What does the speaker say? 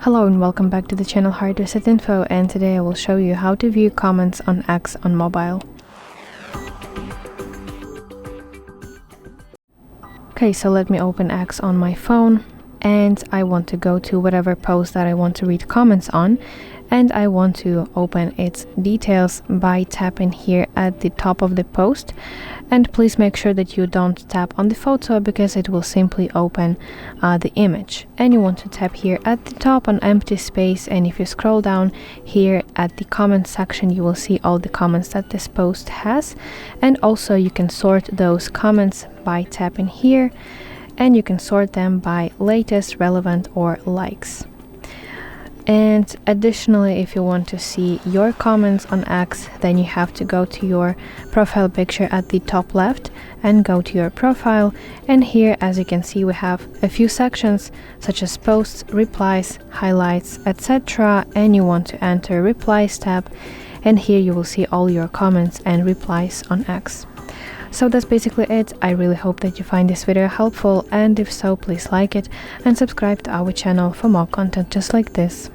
Hello and welcome back to the channel HardReset.Info, and today I will show you how to view comments on X on mobile. Okay, so let me open X on my phone, and I want to go to whatever post that I want to read comments on, and I want to open its details by tapping here at the top of the post. And please make sure that you don't tap on the photo because it will simply open the image. And you want to tap here at the top on empty space, and if you scroll down here at the comment section, you will see all the comments that this post has. And also you can sort those comments by tapping here, and you can sort them by latest, relevant, or likes. And additionally, if you want to see your comments on X, then you have to go to your profile picture at the top left and go to your profile. And here, as you can see, we have a few sections such as posts, replies, highlights, etc. And you want to enter replies tab, and here you will see all your comments and replies on X. So that's basically it. I really hope that you find this video helpful, and if so, please like it and subscribe to our channel for more content just like this.